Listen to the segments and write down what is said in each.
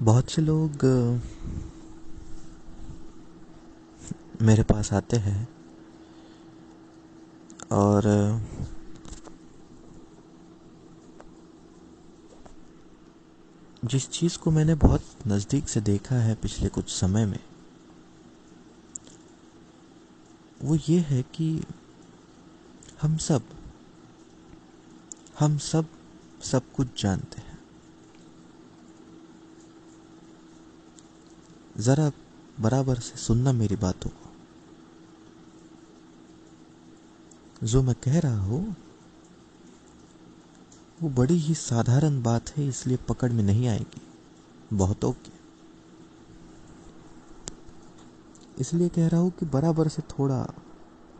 बहुत से लोग मेरे पास आते हैं और जिस चीज़ को मैंने बहुत नज़दीक से देखा है पिछले कुछ समय में, वो ये है कि हम सब सब कुछ जानते हैं। ज़रा बराबर से सुनना मेरी बातों को। जो मैं कह रहा हूँ वो बड़ी ही साधारण बात है, इसलिए पकड़ में नहीं आएगी बहुतों की। इसलिए कह रहा हूँ कि बराबर से थोड़ा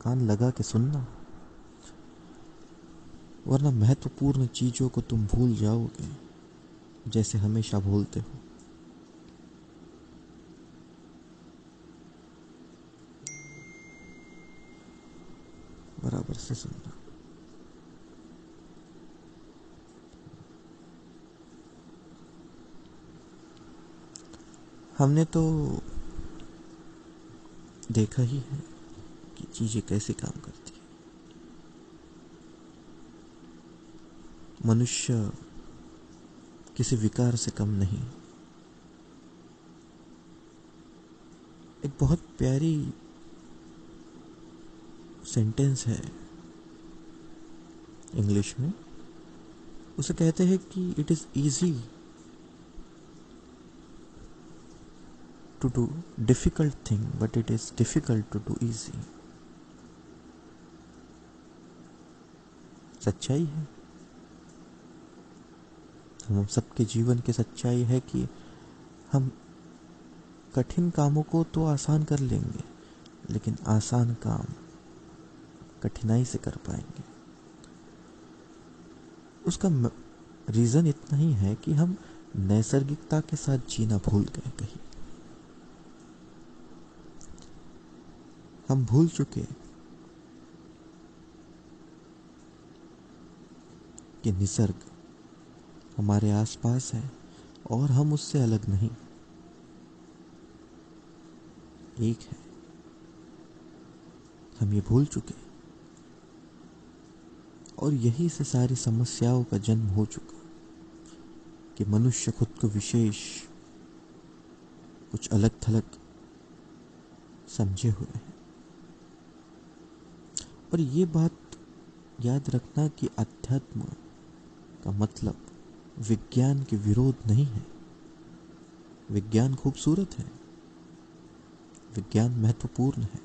कान लगा के सुनना, वरना महत्वपूर्ण चीज़ों को तुम भूल जाओगे, जैसे हमेशा भूलते हो। बराबर से सुनना। हमने तो देखा ही है कि चीज़ें कैसे काम करती है। मनुष्य किसी विकार से कम नहीं। एक बहुत प्यारी सेंटेंस है इंग्लिश में, उसे कहते हैं कि it is easy to do difficult thing but it is difficult to do easy. सच्चाई है, हम सबके जीवन की सच्चाई है कि हम कठिन कामों को तो आसान कर लेंगे, लेकिन आसान काम कठिनाई से कर पाएंगे। उसका रीज़न इतना ही है कि हम नैसर्गिकता के साथ जीना भूल गए। कहीं हम भूल चुके कि निसर्ग हमारे आसपास है और हम उससे अलग नहीं, एक है। हम ये भूल चुके और यही से सारी समस्याओं का जन्म हो चुका कि मनुष्य खुद को विशेष, कुछ अलग थलग समझे हुए हैं। और ये बात याद रखना कि अध्यात्म का मतलब विज्ञान के विरोध नहीं है। विज्ञान खूबसूरत है, विज्ञान महत्वपूर्ण है,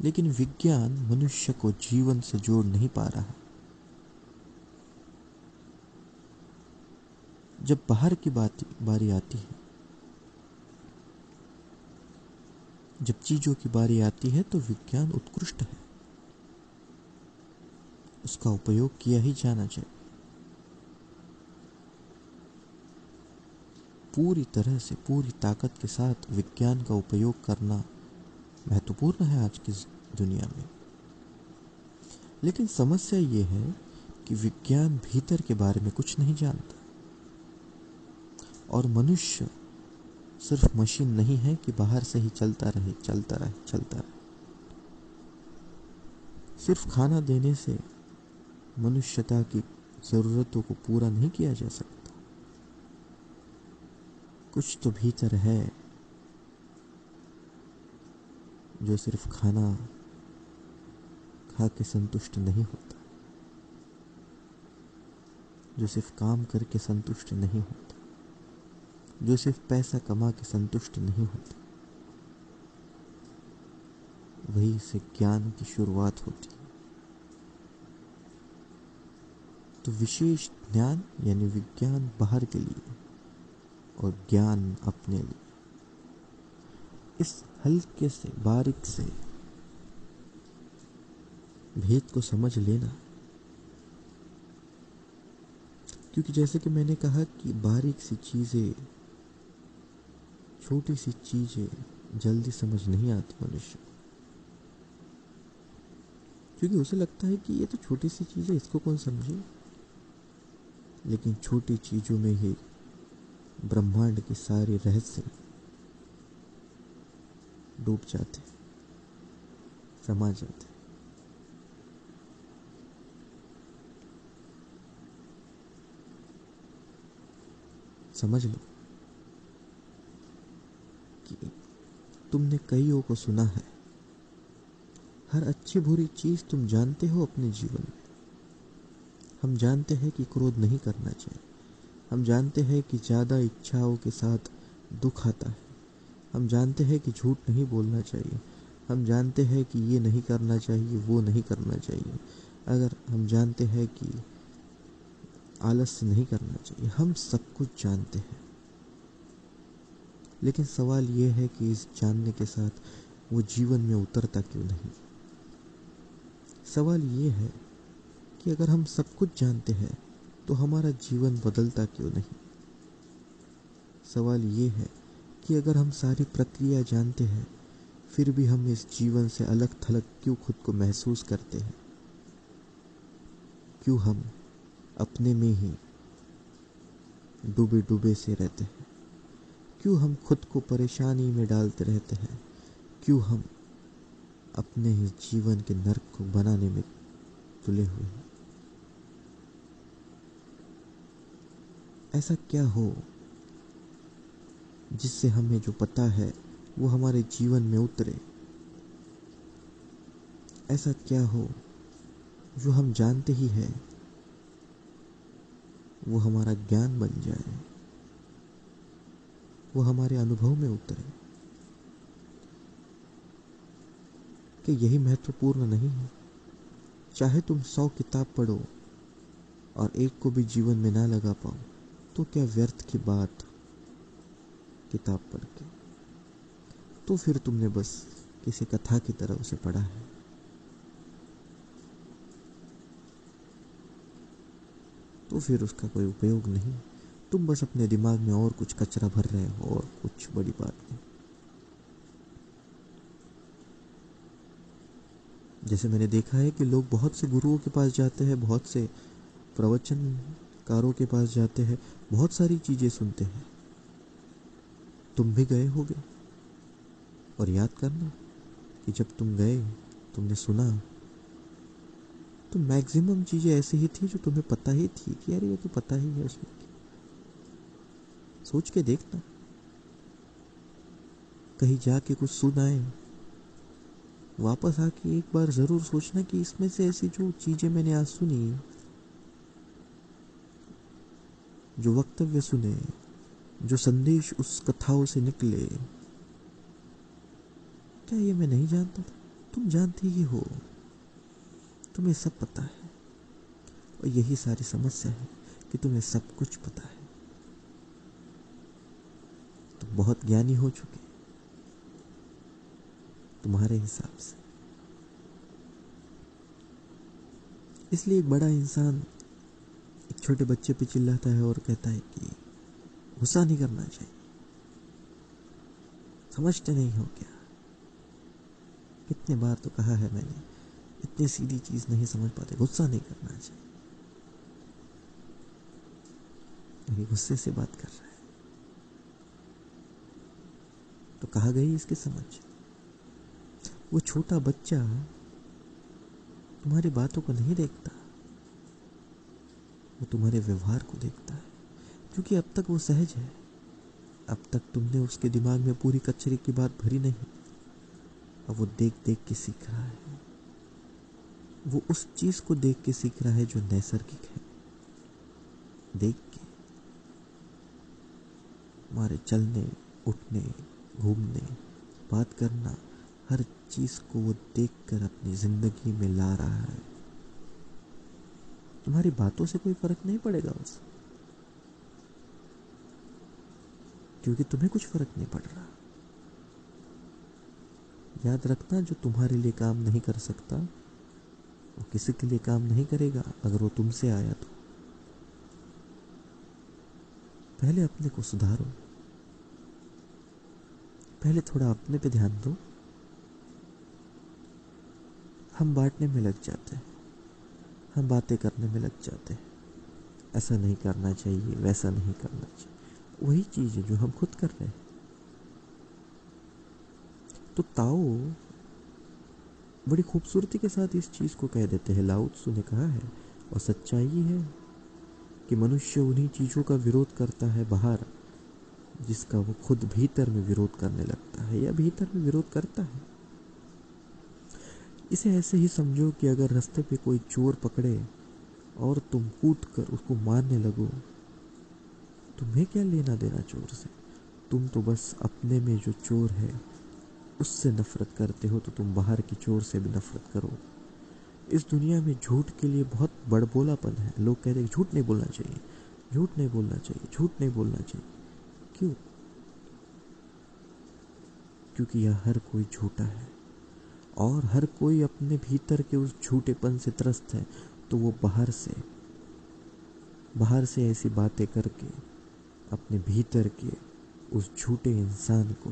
लेकिन विज्ञान मनुष्य को जीवन से जोड़ नहीं पा रहा। जब बाहर की बारी आती है, जब चीजों की बारी आती है, तो विज्ञान उत्कृष्ट है, उसका उपयोग किया ही जाना चाहिए। पूरी तरह से, पूरी ताकत के साथ विज्ञान का उपयोग करना महत्वपूर्ण है आज की दुनिया में। लेकिन समस्या ये है कि विज्ञान भीतर के बारे में कुछ नहीं जानता, और मनुष्य सिर्फ मशीन नहीं है कि बाहर से ही चलता रहे चलता रहे चलता रहे। सिर्फ खाना देने से मनुष्यता की ज़रूरतों को पूरा नहीं किया जा सकता। कुछ तो भीतर है जो सिर्फ खाना खा के संतुष्ट नहीं होता, जो सिर्फ काम करके संतुष्ट नहीं होता, जो सिर्फ पैसा कमा के संतुष्ट नहीं होता। वही से ज्ञान की शुरुआत होती है। तो विशेष ज्ञान यानी विज्ञान बाहर के लिए और ज्ञान अपने लिए। इस हल्के से बारीक से भेद को समझ लेना, क्योंकि जैसे कि मैंने कहा कि बारीक सी चीज़ें, छोटी सी चीज़ें जल्दी समझ नहीं आती मनुष्य को, क्योंकि उसे लगता है कि ये तो छोटी सी चीज़ है, इसको कौन समझे। लेकिन छोटी चीज़ों में ही ब्रह्मांड की सारी रहस्य डूब जाते, समा जाते। समझ लो कि तुमने कईयों को सुना है, हर अच्छी बुरी चीज तुम जानते हो अपने जीवन में। हम जानते हैं कि क्रोध नहीं करना चाहिए, हम जानते हैं कि ज़्यादा इच्छाओं के साथ दुख आता है, हम जानते हैं कि झूठ नहीं बोलना चाहिए, हम जानते हैं कि ये नहीं करना चाहिए, वो नहीं करना चाहिए, अगर हम जानते हैं कि आलस्य नहीं करना चाहिए। हम सब कुछ जानते हैं, लेकिन सवाल ये है कि इस जानने के साथ वो जीवन में उतरता क्यों नहीं। सवाल ये है कि अगर हम सब कुछ जानते हैं तो हमारा जीवन बदलता क्यों नहीं। सवाल ये है कि अगर हम सारी प्रक्रिया जानते हैं फिर भी हम इस जीवन से अलग थलग क्यों खुद को महसूस करते हैं। क्यों हम अपने में ही डूबे डूबे से रहते हैं। क्यों हम खुद को परेशानी में डालते रहते हैं। क्यों हम अपने ही जीवन के नर्क को बनाने में तुले हुए हैं। ऐसा क्या हो जिससे हमें जो पता है वो हमारे जीवन में उतरे। ऐसा क्या हो जो हम जानते ही है वो हमारा ज्ञान बन जाए, वो हमारे अनुभव में उतरे। कि यही महत्वपूर्ण नहीं है। चाहे तुम 100 किताब पढ़ो और एक को भी जीवन में ना लगा पाओ तो क्या व्यर्थ की बात किताब पढ़ के। तो फिर तुमने बस किसी कथा की तरह उसे पढ़ा है। तो फिर उसका कोई उपयोग नहीं। तुम बस अपने दिमाग में और कुछ कचरा भर रहे हो और कुछ बड़ी बात नहीं। जैसे मैंने देखा है कि लोग बहुत से गुरुओं के पास जाते हैं, बहुत से प्रवचनकारों के पास जाते हैं, बहुत सारी चीजें सुनते हैं। तुम भी गए होगे और याद करना कि जब तुम गए, तुमने सुना, तो मैक्सिमम चीजें ऐसी ही थी जो तुम्हें पता ही थी कि यार ये तो पता ही है उसमें। सोच के देखना, कहीं जाके कुछ सुन आए, वापस आके एक बार जरूर सोचना कि इसमें से ऐसी जो चीजें मैंने आज सुनी, जो वक्तव्य सुने, जो संदेश उस कथाओं से निकले, क्या ये मैं नहीं जानता था। तुम जानती ही हो, तुम्हें सब पता है। और यही सारी समस्या है कि तुम्हें सब कुछ पता है। तुम बहुत ज्ञानी हो चुके तुम्हारे हिसाब से। इसलिए एक बड़ा इंसान एक छोटे बच्चे पे चिल्लाता है और कहता है कि गुस्सा नहीं करना चाहिए, समझते नहीं हो क्या। कितने बार तो कहा है मैंने, इतनी सीधी चीज नहीं समझ पाते, गुस्सा नहीं करना चाहिए। ये गुस्से से बात कर रहा है तो कहा गई इसकी समझ। वो छोटा बच्चा तुम्हारी बातों को नहीं देखता, वो तुम्हारे व्यवहार को देखता है, क्योंकि अब तक वो सहज है। अब तक तुमने उसके दिमाग में पूरी कचरे की बात भरी नहीं। अब वो देख देख के सीख रहा है। वो उस चीज को देख के सीख रहा है जो नैसर्गिक है। देख के हमारे चलने, उठने, घूमने, बात करना, हर चीज को वो देखकर अपनी जिंदगी में ला रहा है। तुम्हारी बातों से कोई फर्क नहीं पड़ेगा उसे, क्योंकि तुम्हें कुछ फर्क नहीं पड़ रहा। याद रखना, जो तुम्हारे लिए काम नहीं कर सकता वो किसी के लिए काम नहीं करेगा अगर वो तुमसे आया तो। पहले अपने को सुधारो, पहले थोड़ा अपने पे ध्यान दो। हम बांटने में लग जाते हैं, हम बातें करने में लग जाते हैं, ऐसा नहीं करना चाहिए, वैसा नहीं करना चाहिए। वही चीज है जो हम खुद कर रहे हैं। तो ताओ बड़ी खूबसूरती के साथ इस चीज को कह देते हैं, लाओ त्सु ने कहा है और सच्चाई है कि मनुष्य उन्हीं चीजों का विरोध करता है बाहर जिसका वो खुद भीतर में विरोध करने लगता है या भीतर में विरोध करता है। इसे ऐसे ही समझो कि अगर रास्ते पे कोई चोर पकड़े और तुम कूद कर उसको मारने लगो, तुम्हें क्या लेना देना चोर से? तुम तो बस अपने में जो चोर है उससे नफरत करते हो, तो तुम बाहर की चोर से भी नफरत करो। इस दुनिया में झूठ के लिए बहुत बड़बोलापन है। लोग कहते हैं झूठ नहीं बोलना चाहिए, झूठ नहीं बोलना चाहिए, झूठ नहीं बोलना चाहिए। क्यों? क्योंकि यह हर कोई झूठा है और हर कोई अपने भीतर के उस झूठेपन से त्रस्त है। तो वो बाहर से ऐसी बातें करके अपने भीतर के उस झूठे इंसान को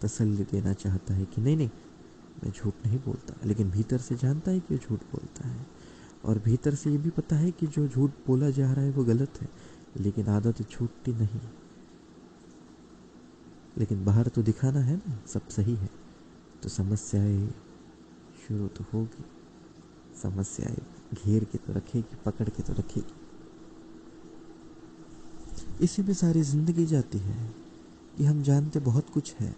तसल्ली देना चाहता है कि नहीं नहीं, मैं झूठ नहीं बोलता, लेकिन भीतर से जानता है कि वो झूठ बोलता है। और भीतर से ये भी पता है कि जो झूठ बोला जा रहा है वो गलत है, लेकिन आदत छूटती नहीं। लेकिन बाहर तो दिखाना है ना सब सही है, तो समस्याएं शुरू तो होगी। समस्याएं घेर के तो रखेगी, पकड़ के तो रखेगी। इसी में सारी जिंदगी जाती है कि हम जानते बहुत कुछ है,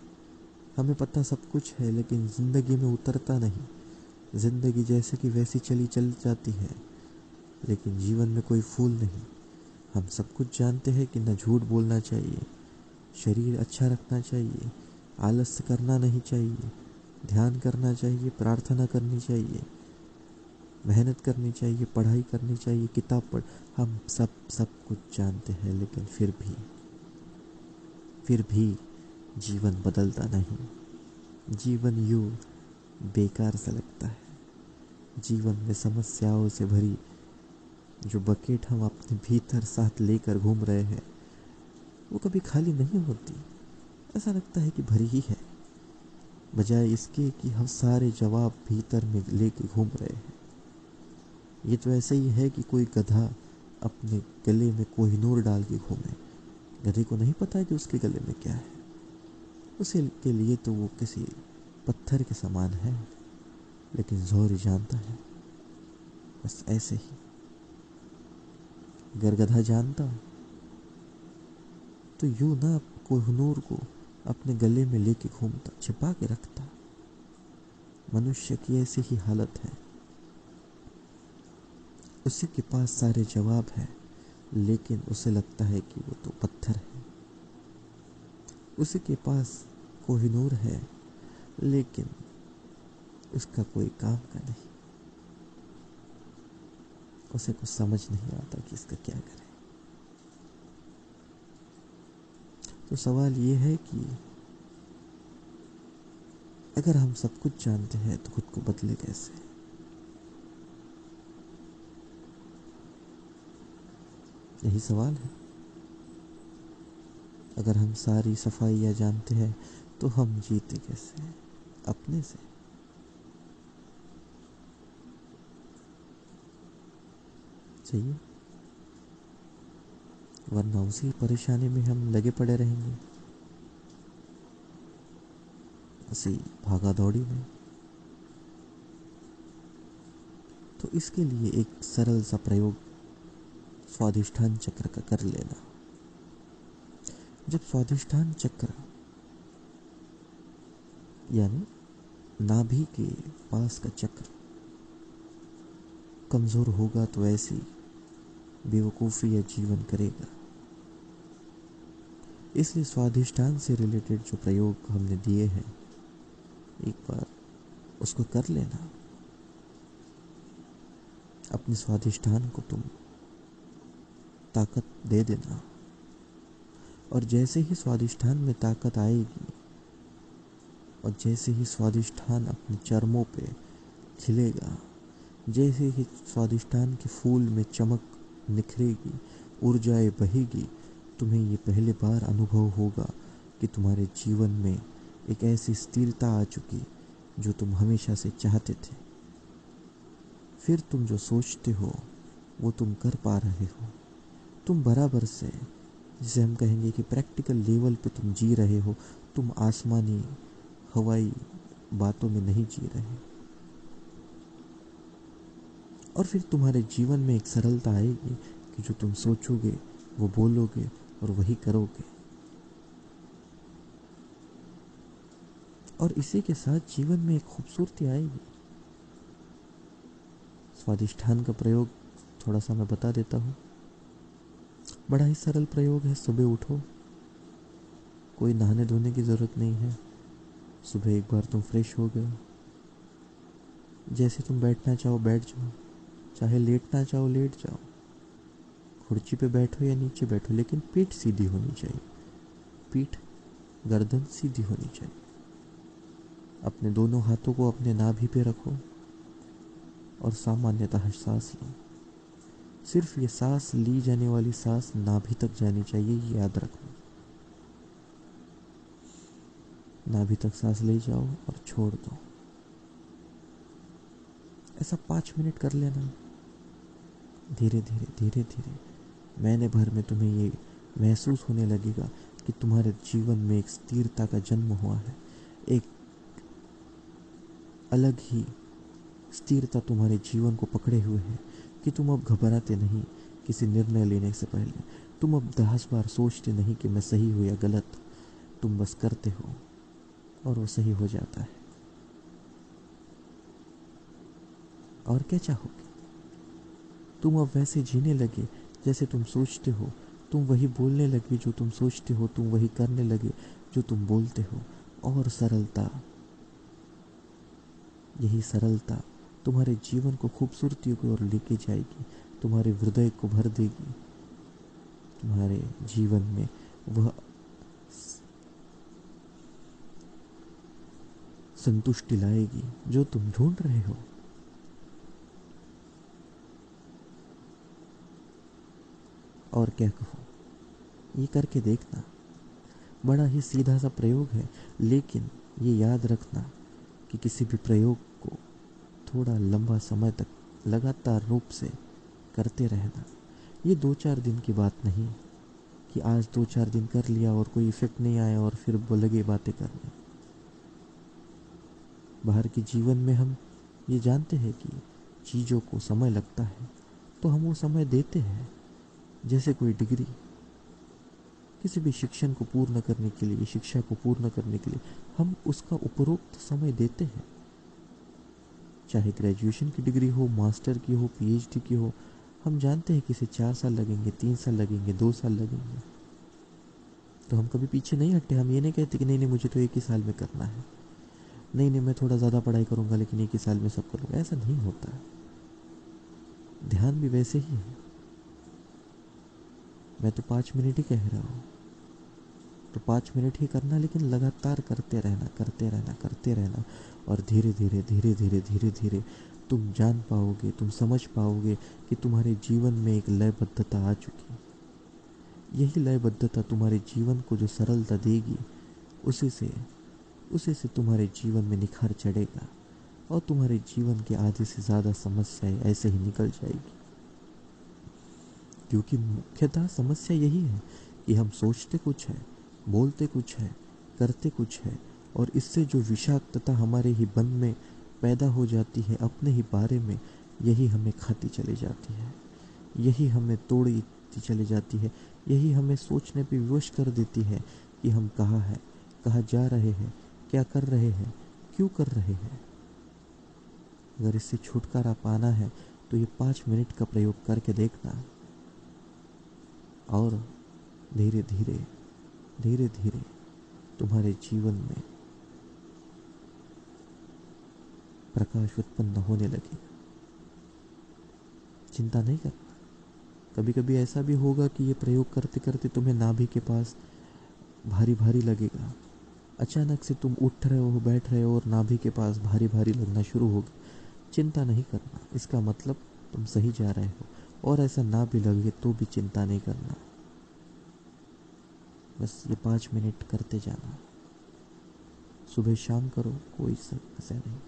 हमें पता सब कुछ है, लेकिन जिंदगी में उतरता नहीं। जिंदगी जैसे कि वैसी चल जाती है, लेकिन जीवन में कोई फूल नहीं। हम सब कुछ जानते हैं कि न झूठ बोलना चाहिए, शरीर अच्छा रखना चाहिए, आलस्य करना नहीं चाहिए, ध्यान करना चाहिए, प्रार्थना करनी चाहिए, मेहनत करनी चाहिए, पढ़ाई करनी चाहिए, किताब पढ़। हम सब कुछ जानते हैं, लेकिन फिर भी जीवन बदलता नहीं। जीवन यूं बेकार सा लगता है। जीवन में समस्याओं से भरी जो बकेट हम अपने भीतर साथ लेकर घूम रहे हैं वो कभी खाली नहीं होती। ऐसा लगता है कि भरी ही है, बजाय इसके कि हम सारे जवाब भीतर में लेके घूम रहे हैं। ये तो ऐसे ही है कि कोई गधा अपने गले में कोहिनूर डाल के घूमे। गधे को नहीं पता है कि उसके गले में क्या है। उसे के लिए तो वो किसी पत्थर के समान है, लेकिन ज़ोर जानता है। बस ऐसे ही अगर गधा जानता तो यूं ना कोहिनूर को अपने गले में लेके घूमता, छिपा के रखता। मनुष्य की ऐसी ही हालत है। उसी के पास सारे जवाब है, लेकिन उसे लगता है कि वो तो पत्थर है। उसी के पास कोहिनूर है, लेकिन उसका कोई काम का नहीं। उसे कुछ समझ नहीं आता कि इसका क्या करे। तो सवाल ये है कि अगर हम सब कुछ जानते हैं तो खुद को बदले कैसे? यही सवाल है। अगर हम सारी सफाइयाँ जानते हैं तो हम जीते कैसे? अपने से। चाहिए, वरना उसी परेशानी में हम लगे पड़े रहेंगे, उसी भागा दौड़ी में। तो इसके लिए एक सरल सा प्रयोग स्वादिष्ठान चक्र का कर लेना। जब स्वादिष्ठान चक्र यानी नाभि के पास का चक्र कमजोर होगा तो ऐसी बेवकूफ़ी या जीवन करेगा। इसलिए स्वादिष्ठान से रिलेटेड जो प्रयोग हमने दिए हैं, एक बार उसको कर लेना। अपने स्वादिष्ठान को तुम ताकत दे देना, और जैसे ही स्वादिष्ठान में ताकत आएगी और जैसे ही स्वादिष्ठान अपने चर्मों पे खिलेगा, जैसे ही स्वादिष्ठान के फूल में चमक निखरेगी, ऊर्जाएं बहेगी, तुम्हें ये पहली बार अनुभव होगा कि तुम्हारे जीवन में एक ऐसी स्थिरता आ चुकी जो तुम हमेशा से चाहते थे। फिर तुम जो सोचते हो वो तुम कर पा रहे हो। तुम बराबर से जिसे हम कहेंगे कि प्रैक्टिकल लेवल पे तुम जी रहे हो, तुम आसमानी हवाई बातों में नहीं जी रहे। और फिर तुम्हारे जीवन में एक सरलता आएगी कि जो तुम सोचोगे वो बोलोगे और वही करोगे। और इसी के साथ जीवन में एक खूबसूरती आएगी। स्वादिष्ठान का प्रयोग थोड़ा सा मैं बता देता हूँ। बड़ा ही सरल प्रयोग है। सुबह उठो, कोई नहाने धोने की ज़रूरत नहीं है। सुबह एक बार तुम फ्रेश हो गए, जैसे तुम बैठना चाहो बैठ जाओ, चाहे लेटना चाहो लेट जाओ, कुर्सी पे बैठो या नीचे बैठो, लेकिन पीठ सीधी होनी चाहिए। पीठ, गर्दन सीधी होनी चाहिए। अपने दोनों हाथों को अपने नाभि पे रखो और सामान्यतः सांस लो। सिर्फ ये सांस, ली जाने वाली सांस नाभि तक जानी चाहिए, ये याद रखो। नाभि तक सांस ले जाओ और छोड़ दो। ऐसा 5 मिनट कर लेना। धीरे धीरे धीरे धीरे महीने भर में तुम्हें ये महसूस होने लगेगा कि तुम्हारे जीवन में एक स्थिरता का जन्म हुआ है। एक अलग ही स्थिरता तुम्हारे जीवन को पकड़े हुए है कि तुम अब घबराते नहीं किसी निर्णय लेने से पहले। तुम अब 10 बार सोचते नहीं कि मैं सही हूँ या गलत। तुम बस करते हो और वो सही हो जाता है। और क्या चाहोगे? तुम अब वैसे जीने लगे जैसे तुम सोचते हो। तुम वही बोलने लगे जो तुम सोचते हो। तुम वही करने लगे जो तुम बोलते हो। और सरलता, यही सरलता तुम्हारे जीवन को खूबसूरती की ओर लेके जाएगी, तुम्हारे हृदय को भर देगी। तुम्हारे जीवन में वह संतुष्टि लाएगी जो तुम ढूंढ रहे हो। और क्या कहूँ, ये करके देखना। बड़ा ही सीधा सा प्रयोग है, लेकिन ये याद रखना कि किसी भी प्रयोग को थोड़ा लंबा समय तक लगातार रूप से करते रहना। ये 2-4 दिन की बात नहीं कि आज 2-4 दिन कर लिया और कोई इफेक्ट नहीं आया और फिर वो लगे बातें करने। बाहर के जीवन में हम ये जानते हैं कि चीज़ों को समय लगता है, तो हम वो समय देते हैं। जैसे कोई डिग्री, किसी भी शिक्षण को पूर्ण करने के लिए, शिक्षा को पूर्ण करने के लिए हम उसका उपरोक्त समय देते हैं। चाहे ग्रेजुएशन की डिग्री हो, मास्टर की हो, पीएचडी की हो, हम जानते हैं कि इसे 4 साल लगेंगे, 3 साल लगेंगे, 2 साल लगेंगे। तो हम कभी पीछे नहीं हटते। हम ये नहीं कहते कि नहीं नहीं मुझे तो 1 ही साल में करना है, नहीं नहीं मैं थोड़ा ज़्यादा पढ़ाई करूँगा लेकिन 1 ही साल में सब करूँगा। ऐसा नहीं होता है। ध्यान भी वैसे ही है। मैं तो 5 मिनट ही कह रहा हूँ, तो 5 मिनट ही करना, लेकिन लगातार करते रहना, करते रहना, करते रहना। और धीरे धीरे धीरे धीरे धीरे धीरे तुम जान पाओगे, तुम समझ पाओगे कि तुम्हारे जीवन में एक लयबद्धता आ चुकी है। यही लयबद्धता तुम्हारे जीवन को जो सरलता देगी, उसी से तुम्हारे जीवन में निखार चढ़ेगा और तुम्हारे जीवन के आधे से ज़्यादा समस्याएं ऐसे ही निकल जाएगी। क्योंकि मुख्यतः समस्या यही है कि हम सोचते कुछ है, बोलते कुछ है, करते कुछ है, और इससे जो विषाक्तता हमारे ही मन में पैदा हो जाती है अपने ही बारे में, यही हमें खाती चली जाती है, यही हमें तोड़ती चली जाती है, यही हमें सोचने पे विवश कर देती है कि हम कहाँ हैं, कहाँ जा रहे हैं, क्या कर रहे हैं, क्यों कर रहे हैं। अगर इससे छुटकारा पाना है तो ये 5 मिनट का प्रयोग करके देखना, और धीरे धीरे धीरे धीरे तुम्हारे जीवन में प्रकाश उत्पन्न होने लगेगा। चिंता नहीं करना। कभी कभी ऐसा भी होगा कि ये प्रयोग करते करते तुम्हें नाभि के पास भारी भारी लगेगा। अचानक से तुम उठ रहे हो, बैठ रहे हो और नाभि के पास भारी भारी लगना शुरू हो गया। चिंता नहीं करना, इसका मतलब तुम सही जा रहे हो। और ऐसा ना भी लगे तो भी चिंता नहीं करना। बस ये 5 मिनट करते जाना। सुबह शाम करो, कोई समस्या नहीं।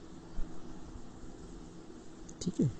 ठीक है।